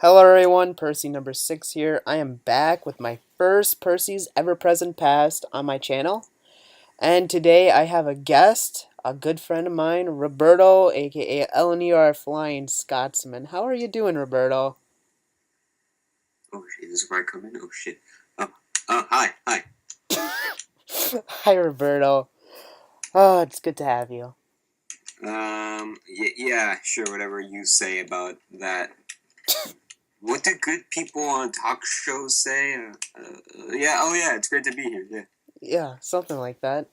Hello everyone, Percy number 6 here. I am back with my first Percy's Ever Present Past on my channel. And today I have a guest, a good friend of mine, Roberto, aka LNERFlyingscotsman. How are you doing, Roberto? Oh shit, this is where I come in? Oh shit. Hi. Hi, Roberto. Oh, it's good to have you. Yeah, sure, whatever you say about that. What do good people on talk shows say? Yeah, it's great to be here, yeah. Yeah, something like that.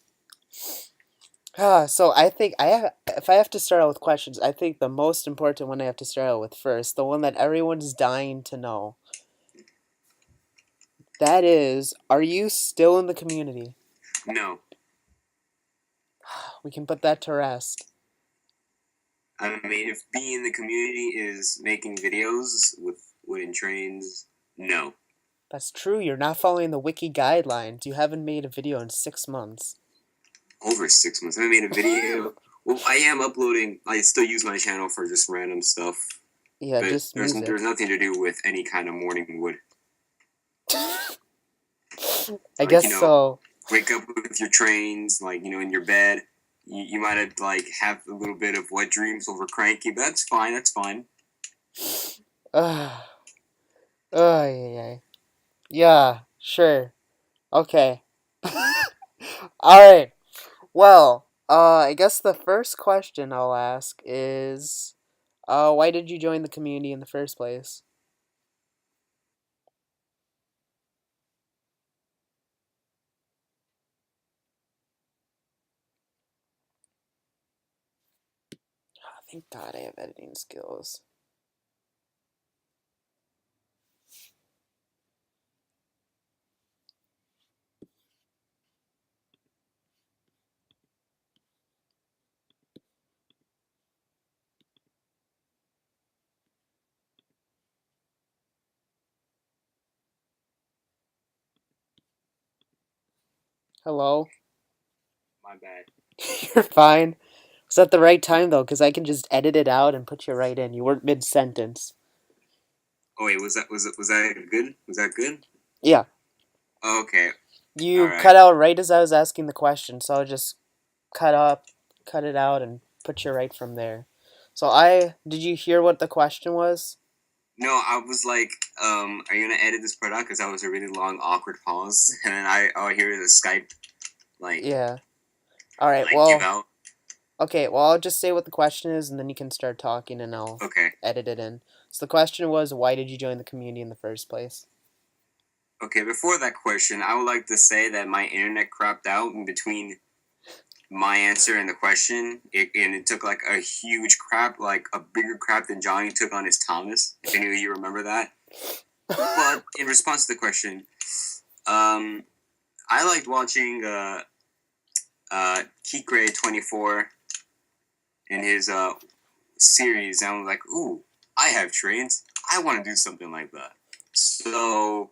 So I think if I have to start out with questions, I think the most important one I have to start out with first, the one that everyone's dying to know. That is, are you still in the community? No. We can put that to rest. I mean, if being in the community is making videos with wooden trains, no. That's true, you're not following the wiki guidelines. You haven't made a video in 6 months. Over 6 months. I haven't made a video. Well, I am uploading. I still use my channel for just random stuff. Yeah, But just there's music. nothing to do with any kind of morning wood. I guess Like, so. wake up with your trains, in your bed. You might have a little bit of wet dreams over cranky, but that's fine. Ugh. Oh, yeah. Yeah, sure. Okay. Alright. Well, I guess the first question I'll ask is, why did you join the community in the first place? Oh, thank God I have editing skills. Hello? My bad. You're fine. Was that the right time though? Because I can just edit it out and put you right in. You weren't mid sentence. Oh wait, was that good? Was that good? Yeah. Oh, okay, all You right. cut out right as I was asking the question, so I'll just cut it out, and put you right from there. So did you hear what the question was? No, I was like, are you gonna edit this part out? Because that was a really long, awkward pause, and then all I hear is a Skype like Yeah. All right. give Well, out. okay. Well, I'll just say what the question is, and then you can start talking, and I'll Okay, edit it in. So the question was, why did you join the community in the first place? okay. Before that question, I would like to say that my internet crapped out in between my answer and the question, and it took like a huge crap, like a bigger crap than Johnny took on his Thomas. If any of you remember that. But in response to the question, um, I liked watching Kikre 24 in his series, and I was like, ooh, I have trains. I want to do something like that. So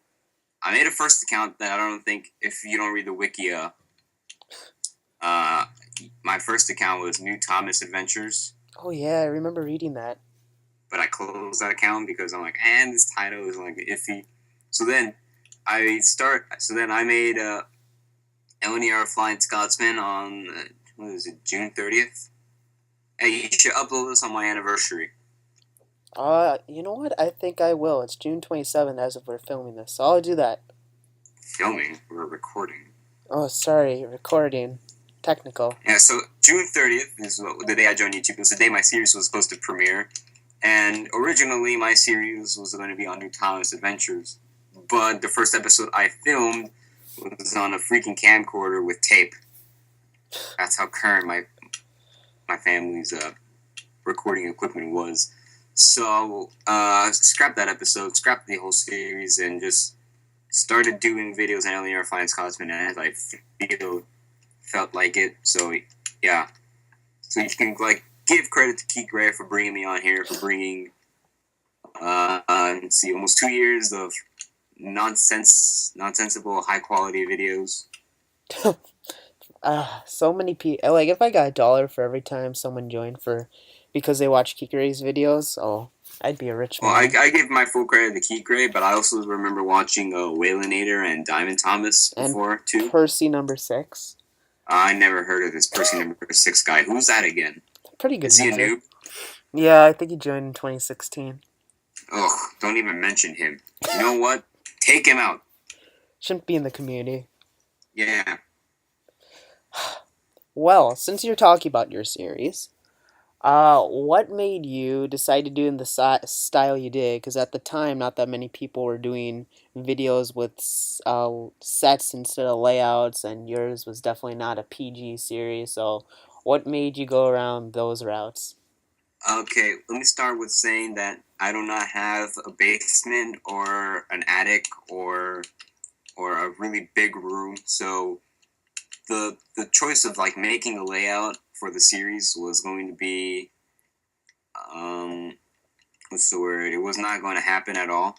I made a first account that I don't think, if you don't read the wiki, uh, my first account was New Thomas Adventures. Oh yeah, I remember reading that. But I closed that account because I'm like, and this title is like iffy. So then I made LNER Flying Scotsman on what is it, June 30th. Hey, you should upload this on my anniversary. You know what? I think I will. It's June 27th as of we're filming this, so I'll do that. Filming, we're recording. Oh, sorry, recording. Technical. Yeah, so June 30th is the day I joined YouTube. It was the day my series was supposed to premiere. And originally, my series was going to be on New Thomas Adventures. But the first episode I filmed was on a freaking camcorder with tape. That's how current my family's recording equipment was. So, scrapped that episode, scrapped the whole series, and just started doing videos on LNER Flying Scotsman, and I felt like it. So, yeah. So you can give credit to Keith Gray for bringing me on here, for bringing let's see, almost 2 years of nonsensible, high quality videos. So many people. Like, if I got $1 for every time someone joined because they watch Kikuri's videos, oh, I'd be a rich Well, man. I give my full credit to Keith Gray, but I also remember watching Waylenator and Diamond Thomas And before, too. Percy number 6. I never heard of this Percy number 6 guy. Who's that again? Pretty good Is he a music. noob? Yeah, I think he joined in 2016. Ugh, don't even mention him. You know what? Take him out. Shouldn't be in the community. Yeah. Well, since you're talking about your series, what made you decide to do in the style you did? Because at the time, not that many people were doing videos with sets instead of layouts, and yours was definitely not a PG series. So, what made you go around those routes? Okay, let me start with saying that I do not have a basement or an attic or a really big room, so the choice of like making a layout for the series was going to be what's the word? It was not going to happen at all.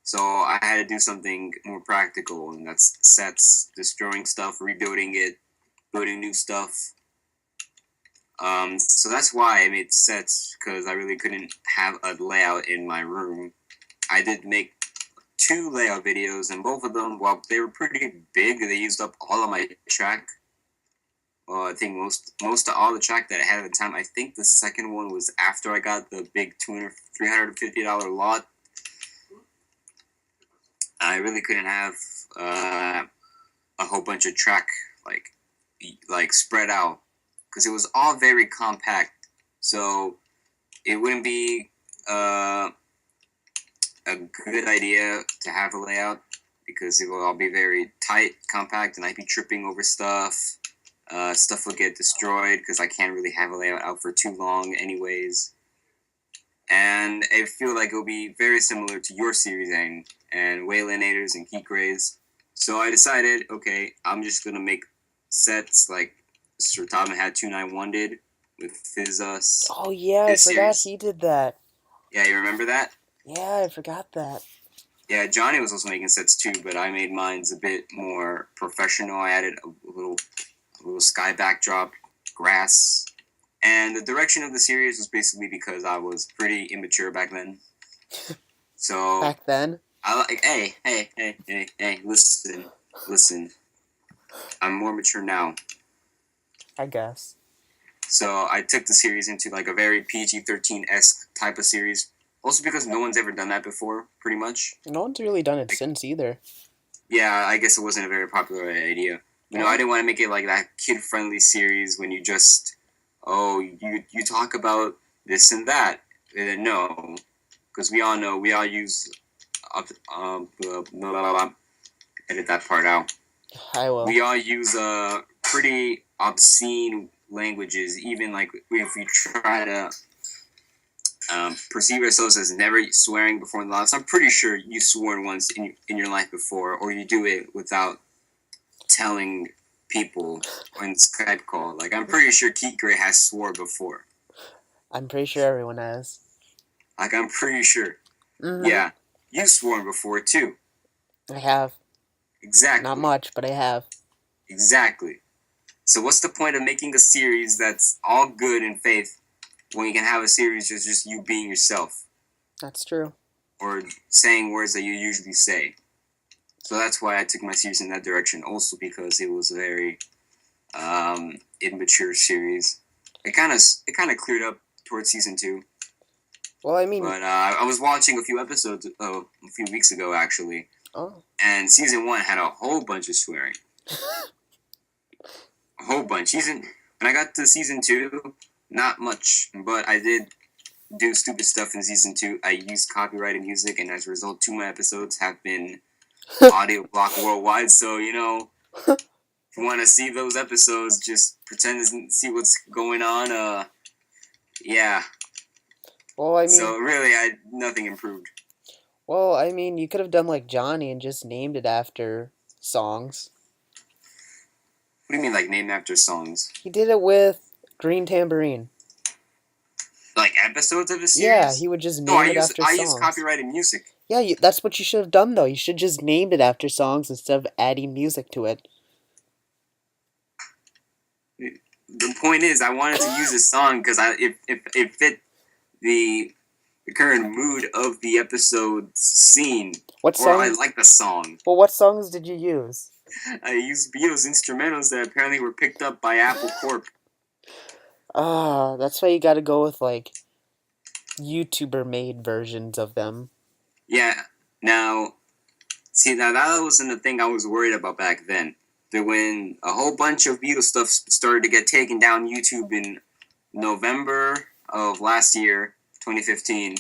So I had to do something more practical, and that's sets, destroying stuff, rebuilding it, building new stuff. So that's why I made sets, because I really couldn't have a layout in my room. I did make 2 layout videos, and both of them, while they were pretty big, they used up all of my track. Well, I think most of all the track that I had at the time. I think the second one was after I got the big $350 lot. I really couldn't have a whole bunch of track like spread out, because it was all very compact. So it wouldn't be a good idea to have a layout, because it will all be very tight, compact, and I'd be tripping over stuff. Stuff will get destroyed because I can't really have a layout out for too long anyways. And I feel like it'll be very similar to your series and Waylanders and Keith Gray's. So I decided, okay, I'm just going to make sets like Sir Tobin had 291 did with his Oh yeah, I his forgot series. he did that. Yeah, you remember that? Yeah, I forgot that. Yeah, Johnny was also making sets too, but I made mine's a bit more professional. I added a little sky backdrop, grass, and the direction of the series was basically because I was pretty immature back then. So Back then? I like, hey, listen. I'm more mature now. I guess. So I took the series into like a very PG-13-esque type of series. Also because no one's ever done that before, pretty much. No one's really done it since either. Yeah, I guess it wasn't a very popular idea. You know, I didn't want to make it like that kid-friendly series when you just, you talk about this and that. And then no, because we all know, we all use, edit that part out. I will. We all use pretty obscene languages, even like if we try to perceive ourselves as never swearing before the law. So I'm pretty sure you sworn once in your life before, or you do it without telling people on Skype call. Like, I'm pretty sure Keith Gray has swore before. I'm pretty sure everyone has. Like, I'm pretty sure. Mm-hmm. Yeah, you've sworn before too. I have. Exactly. Not much, but I have. Exactly. So what's the point of making a series that's all good in faith when you can have a series that's just you being yourself? That's true. Or saying words that you usually say. So that's why I took my series in that direction. Also because it was a very immature series. It kind of cleared up towards season 2. Well, I mean... But I was watching a few episodes a few weeks ago, actually. Oh. And season 1 had a whole bunch of swearing. A whole bunch. When I got to season 2, not much. But I did do stupid stuff in season 2. I used copyrighted music, and as a result, 2 of my episodes have been audio blocked worldwide. So, you know, if you want to see those episodes, just pretend to see what's going on. Yeah. Well, I mean... So, really, nothing improved. Well, I mean, you could have done like Johnny and just named it after songs. What do you mean, like, named after songs? He did it with Green Tambourine. Like, episodes of a series? Yeah, he would just name it after songs. I use copyrighted music. Yeah, that's what you should have done, though. You should just named it after songs instead of adding music to it. The point is, I wanted to use a song because it fit the the current mood of the episode's scene. What Or I songs? like the song. Well, what songs did you use? I used Beatles instrumentals that apparently were picked up by Apple Corp. Ah, that's why you gotta go with, like, YouTuber-made versions of them. Yeah. Now, see, now that wasn't the thing I was worried about back then. That when a whole bunch of Beatles stuff started to get taken down YouTube in November of last year, 2015,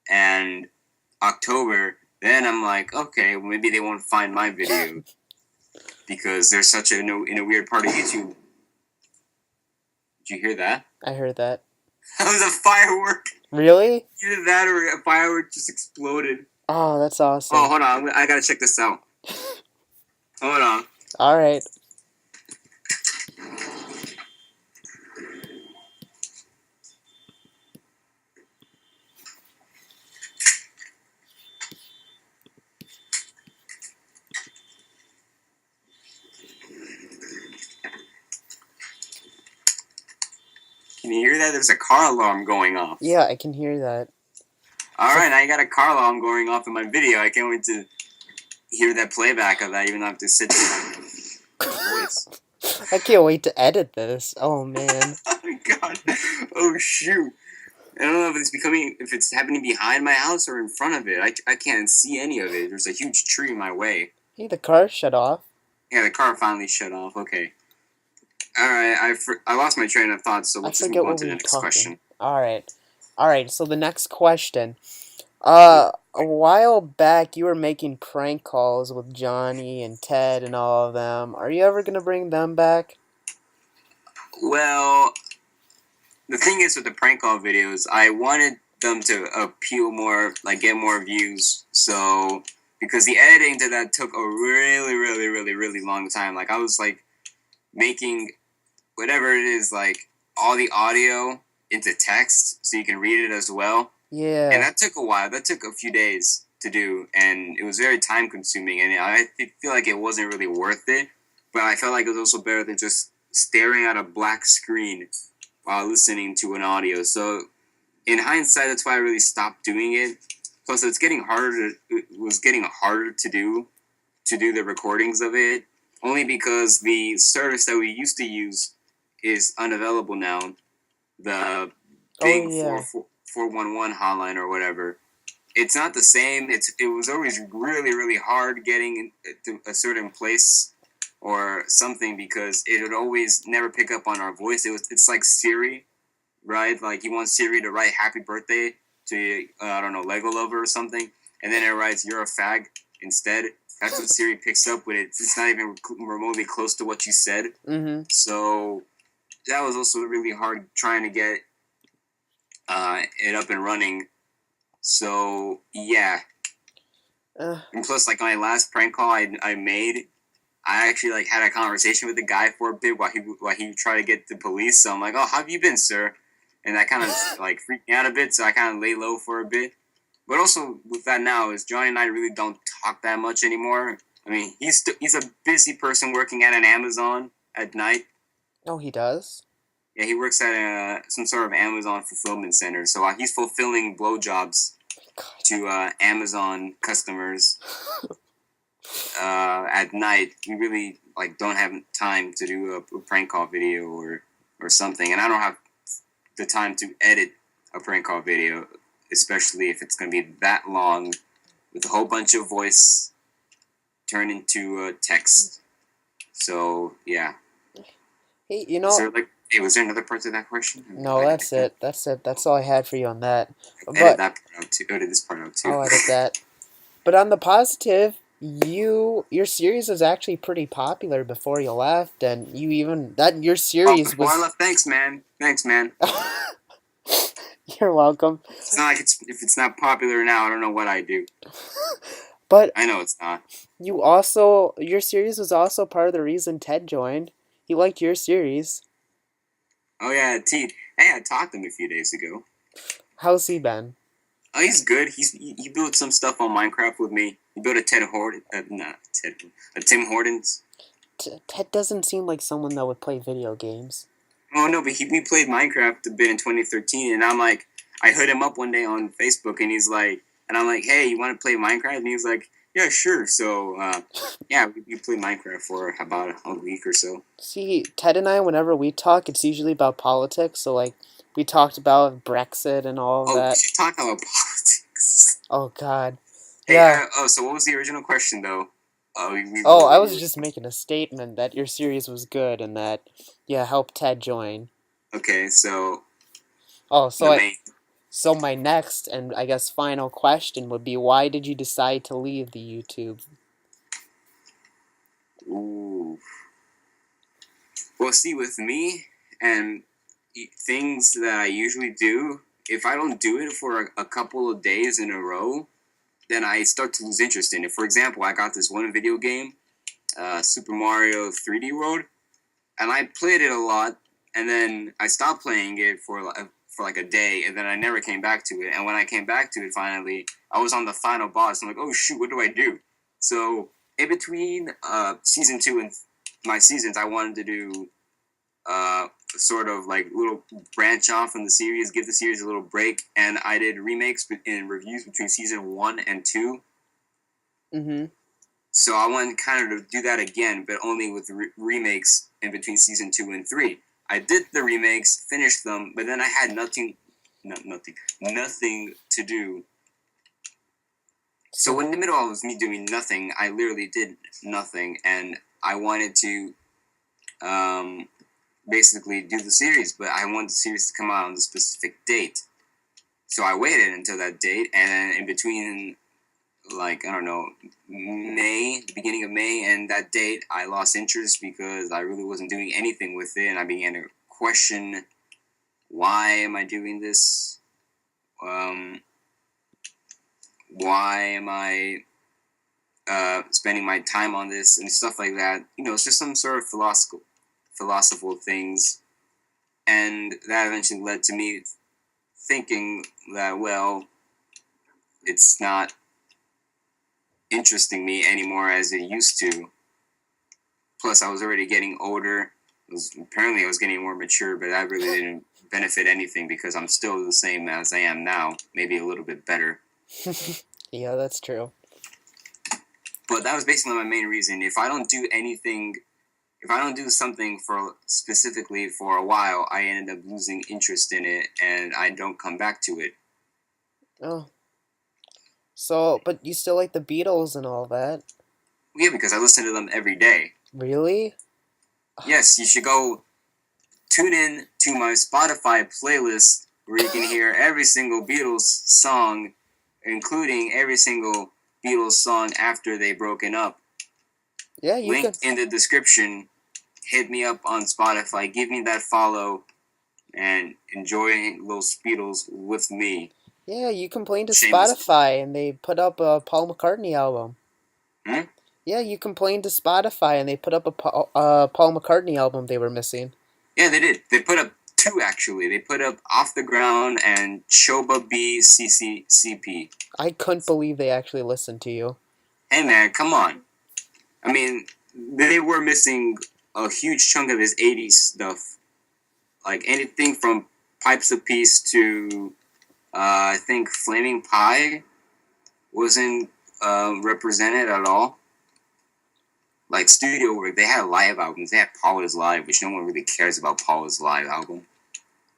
and October, then I'm like, okay, well, maybe they won't find my video because there's such in a weird part of YouTube. Did you hear that? I heard that. That was a firework. Really? Either that or a firework just exploded. Oh, that's awesome. Oh, hold on. I gotta check this out. Hold on. Alright. Can you hear that? There's a car alarm going off. Yeah, I can hear that. Alright, now you got a car alarm going off in my video. I can't wait to hear that playback of that, even though I have to sit to my voice. I can't wait to edit this. Oh, man. Oh my god. Oh shoot. I don't know if it's happening behind my house or in front of it. I can't see any of it. There's a huge tree in my way. Hey, the car shut off. Yeah, the car finally shut off. Okay. Alright, I lost my train of thought, so let's just move on to the next question. Alright, so the next question. A while back you were making prank calls with Johnny and Ted and all of them. Are you ever gonna bring them back? Well, the thing is with the prank call videos, I wanted them to appeal more, like get more views. So, because the editing to that took a really, really, really, really long time. Like I was like making whatever it is, like all the audio into text so you can read it as well. Yeah. And that took a while. That took a few days to do, and it was very time consuming. And I feel like it wasn't really worth it. But I felt like it was also better than just staring at a black screen while listening to an audio. So in hindsight, that's why I really stopped doing it. Plus, it was getting harder to do the recordings of it, only because the service that we used to use is unavailable now. The big 411 hotline or whatever. It's not the same. It was always really, really hard getting to a certain place or something because it would always never pick up on our voice. It's like Siri, right? Like you want Siri to write happy birthday to I don't know, Lego lover or something, and then it writes you're a fag instead. That's what Siri picks up with it. It's not even remotely close to what you said. Mm-hmm. So that was also really hard trying to get it up and running. So yeah. And plus, like my last prank call I made, I actually like had a conversation with the guy for a bit while he tried to get the police. So I'm like, "Oh, how have you been, sir?" And that kind of like freaked me out a bit. So I kind of lay low for a bit. But also with that now is Johnny and I really don't talk that much anymore. I mean, he's a busy person working at an Amazon at night. Oh, he does? Yeah, he works at some sort of Amazon fulfillment center. So he's fulfilling blowjobs to Amazon customers at night. We really like don't have time to do a prank call video or something, and I don't have the time to edit a prank call video, especially if it's going to be that long with a whole bunch of voice turned into text. So yeah. Hey, you know. Was there another part to that question? No, that's it. That's all I had for you on that. Edit that part out too. Edit this part out too. I'll edit that. But on the positive, your series was actually pretty popular before you left, and your series was. Before I left, thanks, man. You're welcome. It's not like if it's not popular now, I don't know what I do. But I know it's not. Your series was also part of the reason Ted joined. He liked your series. Oh yeah, Hey, I talked to him a few days ago. How's he been? Oh, he's good. He built some stuff on Minecraft with me. He built a Tim Hortons. Ted doesn't seem like someone that would play video games. Oh no, but we played Minecraft a bit in 2013, and I'm like, I hit him up one day on Facebook, and he's like, and I'm like, hey, you want to play Minecraft? And he's like, yeah, sure. So, yeah, we played Minecraft for about a week or so. See, Ted and I, whenever we talk, it's usually about politics. So, like, we talked about Brexit and all of Oh, we that. should talk about politics. Oh, God. Hey, Yeah. so what was the original question, though? Oh, I was just making a statement that your series was good and that, yeah, help Ted join. Okay, so Oh, the main. so my next and I guess final question would be, why did you decide to leave the YouTube? Ooh. Well, see, with me and things that I usually do, if I don't do it for a couple of days in a row, then I start to lose interest in it. For example, I got this one video game, Super Mario 3D World, and I played it a lot, and then I stopped playing it for like a day, and then I never came back to it. And when I came back to it finally, I was on the final boss. I'm like, oh shoot, what do I do? So in between season 2 and my seasons, I wanted to do sort of like little branch off from the series, give the series a little break, and I did remakes and reviews between season 1 and 2. Mm-hmm. So I want kind of to do that again, but only with remakes in between season 2 and 3. I did the remakes, finished them, but then I had nothing to do. So in the middle of me doing nothing, I literally did nothing, and I wanted to basically do the series, but I wanted the series to come out on a specific date. So I waited until that date, and in between, like, I don't know, the beginning of May and that date, I lost interest because I really wasn't doing anything with it, and I began to question, why am I doing this? Why am I spending my time on this and stuff like that? You know, it's just some sort of philosophical things, and that eventually led to me thinking that, well, it's not interesting me anymore as it used to. Plus, I was already getting older. Apparently I was getting more mature, but that really didn't benefit anything because I'm still the same as I am now, maybe a little bit better. Yeah, that's true. But that was basically my main reason. If I don't do something specifically for a while, I end up losing interest in it, and I don't come back to it. Oh. So, but you still like the Beatles and all that? Yeah, because I listen to them every day. Really? Yes, you should go tune in to my Spotify playlist where you can hear every single Beatles song, including every single Beatles song after they broken up. Yeah, you Link can. in the description. Hit me up on Spotify. Give me that follow and enjoy those Beatles with me. Yeah, you complained to Shameless. Spotify and they put up a Paul McCartney album. Hmm? Yeah, you complained to Spotify and they put up a Paul McCartney album they were missing. Yeah, they did. They put up 2, actually. They put up Off the Ground and Choba B CCCP. I couldn't believe they actually listened to you. Hey, man, come on. I mean, they were missing a huge chunk of his 80s stuff. Like anything from Pipes of Peace to, I think, Flaming Pie wasn't represented at all. Like studio work, they had live albums. They had Paula's Live, which no one really cares about Paula's Live album.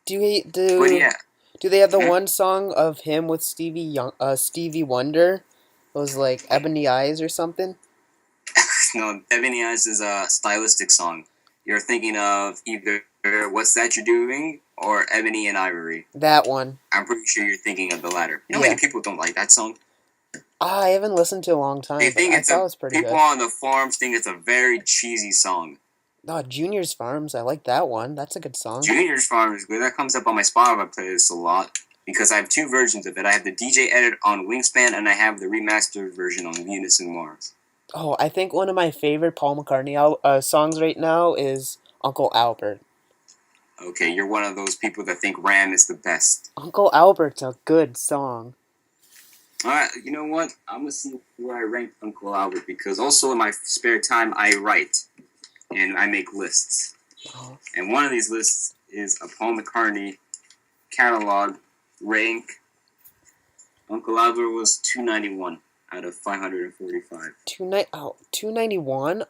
But yeah. Do they have the one song of him with Stevie Wonder? It was like Ebony Eyes or something? No, Ebony Eyes is a stylistic song. You're thinking of either What's That You're Doing or Ebony and Ivory. That one. I'm pretty sure you're thinking of the latter. You know Yeah. how many people don't like that song? I haven't listened to it in a long time. They think I thought it was pretty people good. on the forums think it's a very cheesy song. Oh, Junior's Farms. I like that one. That's a good song. Junior's Farm is good. That comes up on my Spotify playlist a lot because I have 2 versions of it. I have the DJ edit on Wingspan and I have the remastered version on Venus and Mars. Oh, I think one of my favorite Paul McCartney songs right now is Uncle Albert. Okay, you're one of those people that think Ram is the best. Uncle Albert's a good song. Alright, you know what? I'm going to see where I rank Uncle Albert because also in my spare time I write and I make lists. Oh. And one of these lists is a Paul McCartney catalog rank. Uncle Albert was 291 out of 545. 291?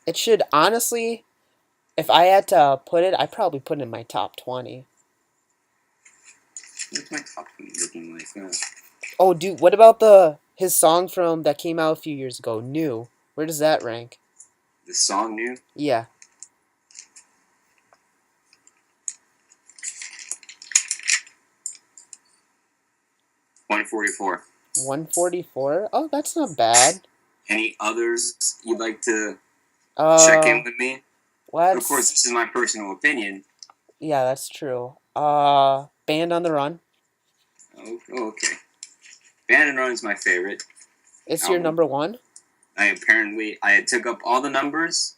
It should, honestly, if I had to put it, I'd probably put it in my top 20. What's my top 20 looking like? Oh, dude, what about his song that came out a few years ago, New? Where does that rank? The song New? Yeah. 144. 144? Oh, that's not bad. Any others you'd like to check in with me? Well, of course, this is my personal opinion. Yeah, that's true. Band on the Run. Oh, okay. Band on the Run is my favorite. It's your number one? I took up all the numbers,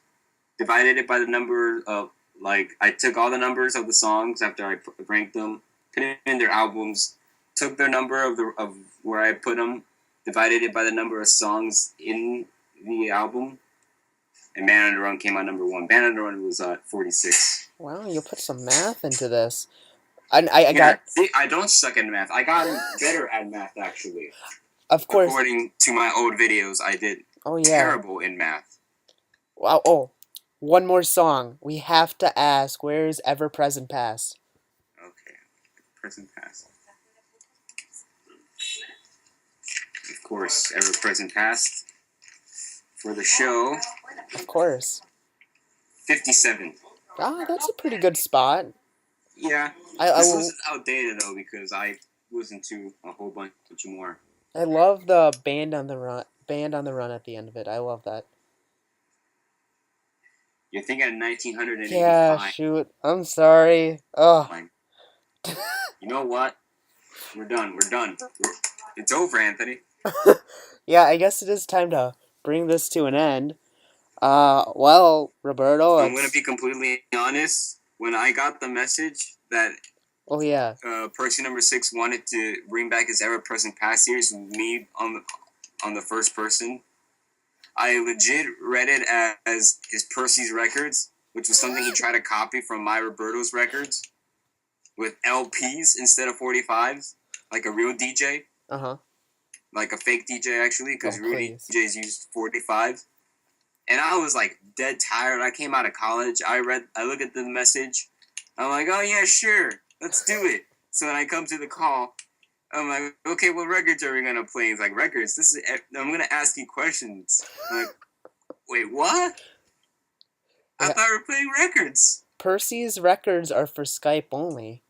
divided it by the number of, I took all the numbers of the songs after I ranked them, put it in their albums, took their number of where I put them, divided it by the number of songs in the album, and Band on the Run came out number one. Band on the Run was 46. Wow, you put some math into this. I don't suck at math. I got better at math, actually. Of course. According to my old videos, I did terrible in math. Wow. Oh, one more song. We have to ask, where is Ever Present Past? Okay. Present Past. Of course, Ever Present Past. For the show. Of course. 57. Ah, that's a pretty good spot. Yeah. This was outdated, though, because I listened to a whole bunch more. I love the Band on the Run at the end of it. I love that. You're thinking of 1985. Yeah, shoot. I'm sorry. Oh. You know what? We're done. It's over, Anthony. Yeah, I guess it is time to bring this to an end. Well, Roberto, I'm going to be completely honest. When I got the message that Percy number 6 wanted to bring back his Ever Present Past series with me on the first person, I legit read it as his Percy's records, which was something he tried to copy from my Roberto's records with LPs instead of 45s, like a real DJ. Uh-huh. Like a fake DJ, actually, because real DJs used 45s. And I was like dead tired. I came out of college. I look at the message. I'm like, oh yeah, sure, let's do it. So when I come to the call, I'm like, okay, what records are we gonna play? He's like, records. I'm gonna ask you questions. I'm like, wait, what? I thought we were playing records. Percy's records are for Skype only.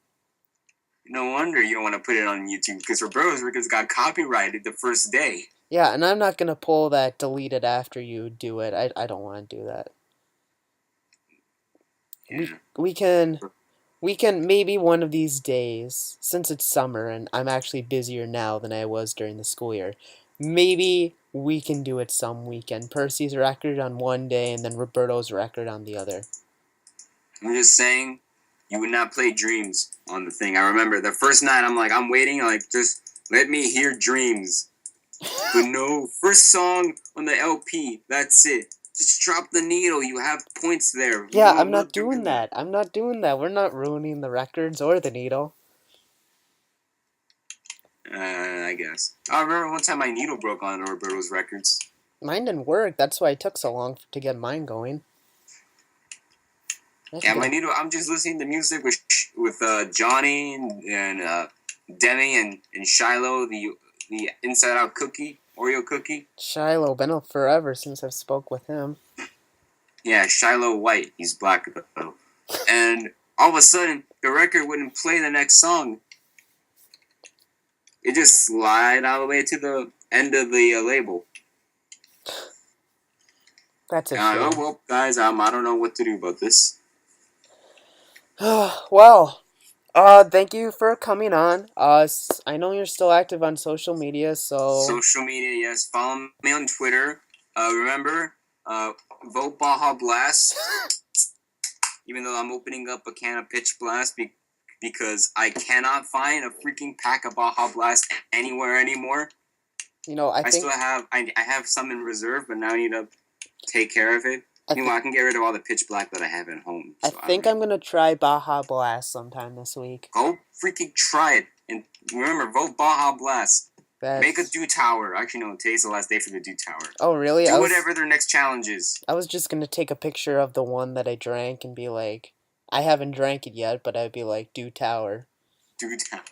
No wonder you don't want to put it on YouTube, because Roberto's records got copyrighted the first day. Yeah, and I'm not gonna pull that delete it after you do it. I don't want to do that. Yeah. We can maybe one of these days, since it's summer and I'm actually busier now than I was during the school year, maybe we can do it some weekend. Percy's record on one day and then Roberto's record on the other. I'm just saying, you would not play Dreams on the thing. I remember the first night, I'm waiting, just let me hear Dreams. But no, first song on the LP, that's it. Just drop the needle, you have points there. Yeah, I'm not doing that. I'm not doing that. We're not ruining the records or the needle. I guess. I remember one time my needle broke on Roberto's records. Mine didn't work. That's why it took so long to get mine going. Yeah, my needle. I'm just listening to music with Johnny and Demi and Shiloh, the Inside Out cookie, Oreo cookie. Shiloh, been up forever since I've spoke with him. Yeah, Shiloh White. He's black though. And all of a sudden, the record wouldn't play the next song. It just slid all the way to the end of the label. That's a shame. Oh well, guys, I don't know what to do about this. Well, thank you for coming on. I know you're still active on social media, so... Social media, yes. Follow me on Twitter. Remember, vote Baja Blast. Even though I'm opening up a can of Pitch Blast because I cannot find a freaking pack of Baja Blast anywhere anymore. You know, I have some in reserve, but now I need to take care of it. I, th- Meanwhile, I can get rid of all the pitch black that I have at home. I So I don't think need. I'm gonna try Baja Blast sometime this week. Go freaking try it. And remember, vote Baja Blast. Make a That's. Dew Tower. Actually, no, today's the last day for the Dew Tower. Oh really? Do whatever their next challenge is. I was just gonna take a picture of the one that I drank and be like, I haven't drank it yet, but I'd be like, Dew Tower. Dew Tower.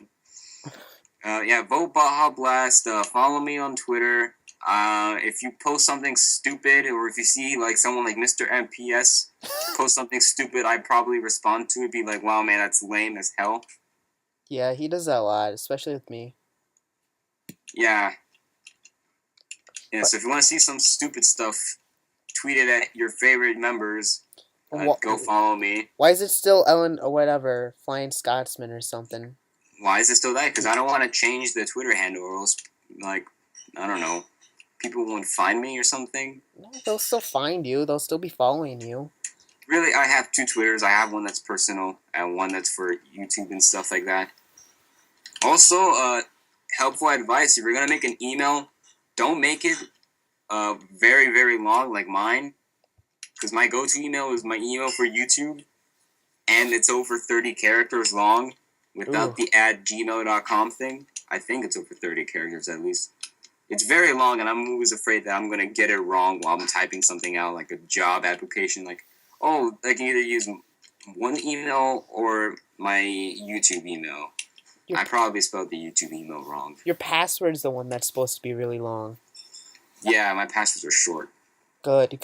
Yeah, vote Baja Blast. Follow me on Twitter. If you post something stupid, or if you see like someone like Mr. MPS post something stupid, I probably respond to it. Be like, "Wow, man, that's lame as hell." Yeah, he does that a lot, especially with me. Yeah. Yeah. But, So if you want to see some stupid stuff, tweet it at your favorite members. Go follow me. Why is it still Ellen or whatever, Flying Scotsman or something? Why is it still that? Because I don't want to change the Twitter handle, or else, like, I don't know, people won't find me or something. No, they'll still find you. They'll still be following you. Really, I have two Twitters. I have one that's personal and one that's for YouTube and stuff like that. Also, helpful advice: if you're gonna make an email, don't make it very, very long like mine, because my go-to email is my email for YouTube, and it's over 30 characters long without Ooh. the @gmail.com thing. I think it's over 30 characters at least. It's very long, and I'm always afraid that I'm gonna get it wrong while I'm typing something out, like a job application. Like, oh, I can either use one email or my YouTube email. I probably spelled the YouTube email wrong. Your password's the one that's supposed to be really long. Yeah, my passwords are short. Good.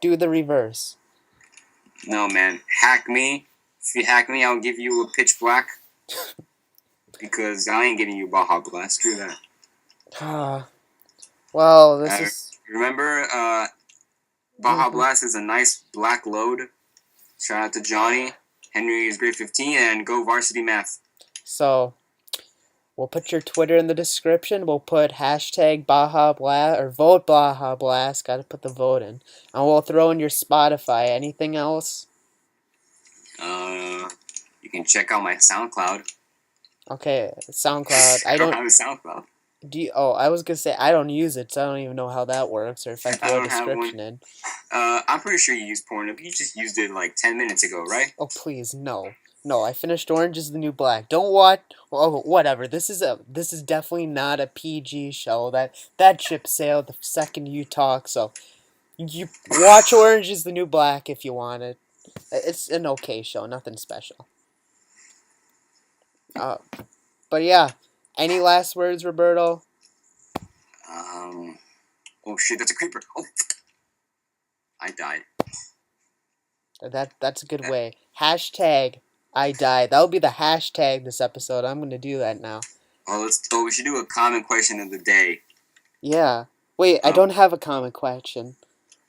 Do the reverse. No, man. Hack me. If you hack me, I'll give you a pitch black. Because I ain't giving you Baja Blast. Screw that. Well, this is... Remember, Baja Blast is a nice black load. Shout out to Johnny. Henry is grade 15, and go varsity math. So, we'll put your Twitter in the description. We'll put hashtag Baja Blast, or vote Baja Blast. Gotta put the vote in. And we'll throw in your Spotify. Anything else? You can check out my SoundCloud. Okay, SoundCloud. I don't have a SoundCloud. I was gonna say I don't use it, so I don't even know how that works, or if I throw a description in. I'm pretty sure you use Pornhub. You just used it like 10 minutes ago, right? Oh please, no. No, I finished Orange is the New Black. Don't watch. Oh, whatever. This is definitely not a PG show. That ship sailed the second you talk. So, you watch Orange is the New Black if you want it. It's an okay show, nothing special. But yeah, any last words, Roberto? Oh shit, that's a creeper. Oh, I died. That's a good way. Hashtag I died. That'll be the hashtag this episode. I'm gonna do that now. Oh, we should do a common question of the day. Yeah. Wait, I don't have a common question.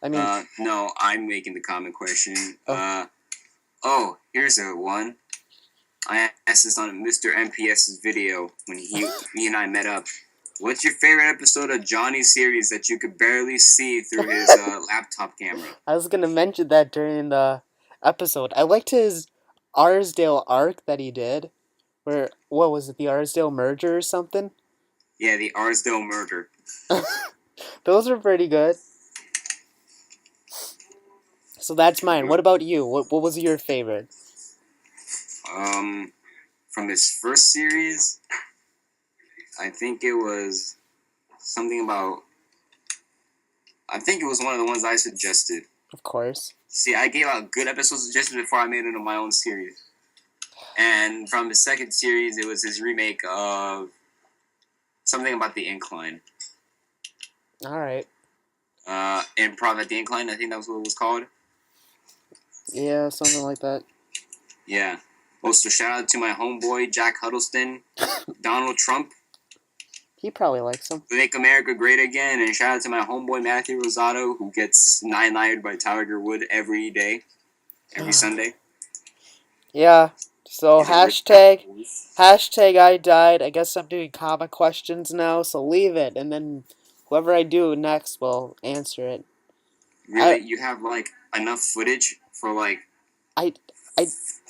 I mean, no, I'm making the common question. Here's a one. I asked this on Mr. MPS's video when me and I met up. What's your favorite episode of Johnny's series that you could barely see through his laptop camera? I was gonna mention that during the episode. I liked his Arsdale arc that he did. Where, what was it, the Arsdale merger or something? Yeah, the Arsdale murder. Those were pretty good. So that's mine. What about you? What was your favorite? From his first series, I think it was something about... I think it was one of the ones I suggested. Of course. See, I gave out good episode suggestions before I made it into my own series. And from the second series, it was his remake of something about the incline. Alright. Improv at the Incline, I think that was what it was called. Yeah, something like that. Yeah. Also, shout out to my homeboy, Jack Huddleston, Donald Trump. He probably likes him. Make America Great Again, and shout out to my homeboy, Matthew Rosado, who gets nine-lired by Tiger Wood every day, every Sunday. Yeah, so hashtag I died. I guess I'm doing comic questions now, so leave it, and then whoever I do next will answer it. Really? You have, like, enough footage for, like, I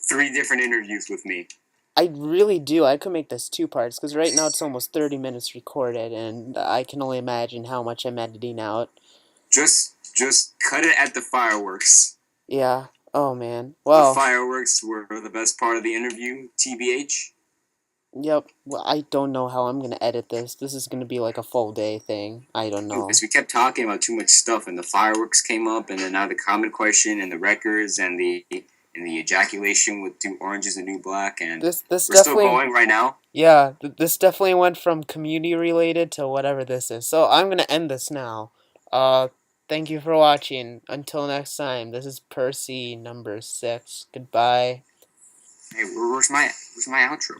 3 different interviews with me. I really do. I could make this 2 parts, because right now it's almost 30 minutes recorded, and I can only imagine how much I'm editing out. Just cut it at the fireworks. Yeah. Oh man. The Well. fireworks were the best part of the interview. TBH. Yep. Well, I don't know how I'm gonna edit this. This is gonna be like a full day thing. I don't know. Because we kept talking about too much stuff, and the fireworks came up, and then now the comment question, and the records, and the ejaculation with 2 oranges and 2 black, and This we're still definitely. going right now. Yeah. This definitely went from community related to whatever this is. So I'm gonna end this now. Thank you for watching. Until next time. This is Percy number 6. Goodbye. Hey, where's my outro?